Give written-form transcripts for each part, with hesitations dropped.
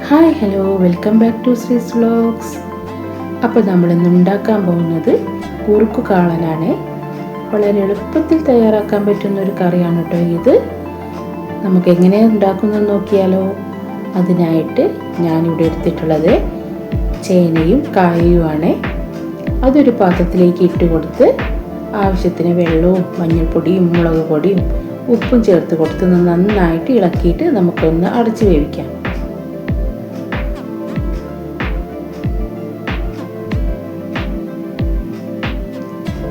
Hi hello welcome back to Sree's vlogs. അപ്പോൾ നമ്മളിന്ന് ഉണ്ടാക്കാൻ പോകുന്നത് കുറുക്കു കാളനാണ്. വളരെ എളുപ്പത്തിൽ തയ്യാറാക്കാൻ പറ്റുന്ന ഒരു കറിയാണ് കേട്ടോ ഇത്. നമുക്ക് എങ്ങനെ ഉണ്ടാക്കുന്നത് നോക്കിയാലോ. അതിനായിട്ട് ഞാനിവിടെ എടുത്തിട്ടുള്ളത് ചേനയും കായയുമാണ്. അതൊരു പാത്രത്തിലേക്ക് ഇട്ട് കൊടുത്ത് ആവശ്യത്തിന് വെള്ളവും മഞ്ഞൾപ്പൊടിയും മുളക് പൊടിയും ഉപ്പും ചേർത്ത് കൊടുത്ത് നന്നായിട്ട് ഇളക്കിയിട്ട് നമുക്കൊന്ന് അടച്ചു വേവിക്കാം.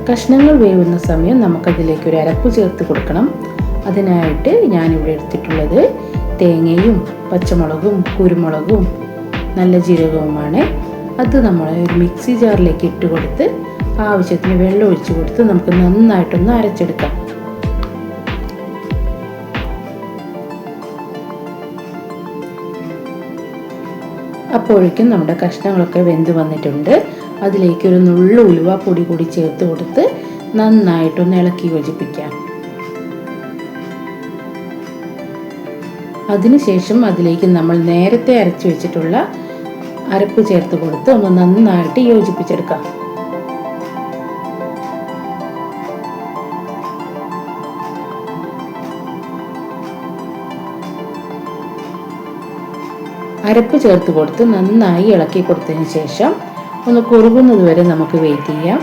കഷ്ണങ്ങൾ വേവുന്ന സമയം നമുക്കതിലേക്ക് ഒരു അരപ്പ് ചേർത്ത് കൊടുക്കണം. അതിനായിട്ട് ഞാനിവിടെ എടുത്തിട്ടുള്ളത് തേങ്ങയും പച്ചമുളകും കുരുമുളകും നല്ല ജീരകവുമാണ്. അത് നമ്മൾ ഒരു മിക്സി ജാറിലേക്ക് ഇട്ട് കൊടുത്ത് ആവശ്യത്തിന് വെള്ളം ഒഴിച്ച് കൊടുത്ത് നമുക്ക് നന്നായിട്ടൊന്ന് അരച്ചെടുക്കാം. അപ്പോഴേക്കും നമ്മുടെ കഷ്ണങ്ങളൊക്കെ വെന്ത് വന്നിട്ടുണ്ട്. അതിലേക്ക് ഒരു നുള്ളു ഉലുവാപ്പൊടി കൂടി ചേർത്ത് കൊടുത്ത് നന്നായിട്ടൊന്ന് ഇളക്കി യോജിപ്പിക്കാം. അതിനുശേഷം അതിലേക്ക് നമ്മൾ നേരത്തെ അരച്ചു വെച്ചിട്ടുള്ള അരപ്പ് ചേർത്ത് കൊടുത്ത് ഒന്ന് നന്നായിട്ട് യോജിപ്പിച്ചെടുക്കാം. അരപ്പ് ചേർത്ത് കൊടുത്ത് നന്നായി ഇളക്കി കൊടുത്തതിന് ശേഷം ഒന്ന് കുറുകുന്നത് വരെ നമുക്ക് വെയിറ്റ് ചെയ്യാം.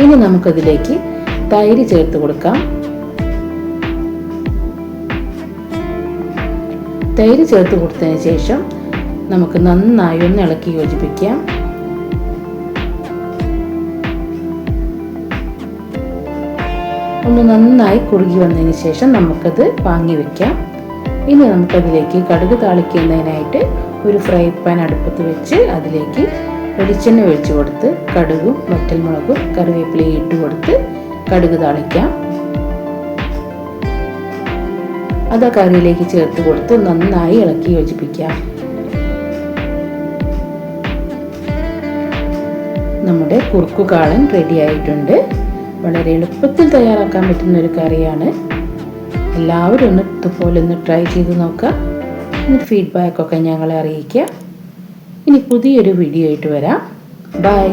ഇനി നമുക്കതിലേക്ക് തൈര് ചേർത്ത് കൊടുക്കാം. തൈര് ചേർത്ത് കൊടുത്തതിന് ശേഷം നമുക്ക് നന്നായി ഒന്ന് ഇളക്കി യോജിപ്പിക്കാം. ഒന്ന് നന്നായി കുറുകി വന്നതിന് ശേഷം നമുക്കത് വാങ്ങി വെക്കാം. ഇനി നമുക്കതിലേക്ക് കടുക് താളിക്കുന്നതിനായിട്ട് ഒരു ഫ്രൈ പാൻ അടുപ്പത്ത് വെച്ച് അതിലേക്ക് വെളിച്ചെണ്ണ ഒഴിച്ചു കൊടുത്ത് കടുകും വറ്റൽമുളകും കറിവേപ്പിലയും ഇട്ട് കൊടുത്ത് കടുക് താളിക്കാം. അത് കറിയിലേക്ക് ചേർത്ത് കൊടുത്ത് നന്നായി ഇളക്കി യോജിപ്പിക്കാം. നമ്മുടെ കുറുക്കു കാളൻ റെഡി ആയിട്ടുണ്ട്. വളരെ എളുപ്പത്തിൽ തയ്യാറാക്കാൻ പറ്റുന്ന ഒരു കറിയാണ്. എല്ലാവരും ഇതുപോലെ ഒന്ന് ട്രൈ ചെയ്ത് നോക്കുക. എന്നിട്ട് ഫീഡ്ബാക്കൊക്കെ ഞങ്ങളെ അറിയിക്കുക. ഇനി പുതിയൊരു വീഡിയോ ആയിട്ട് വരാം. ബൈ.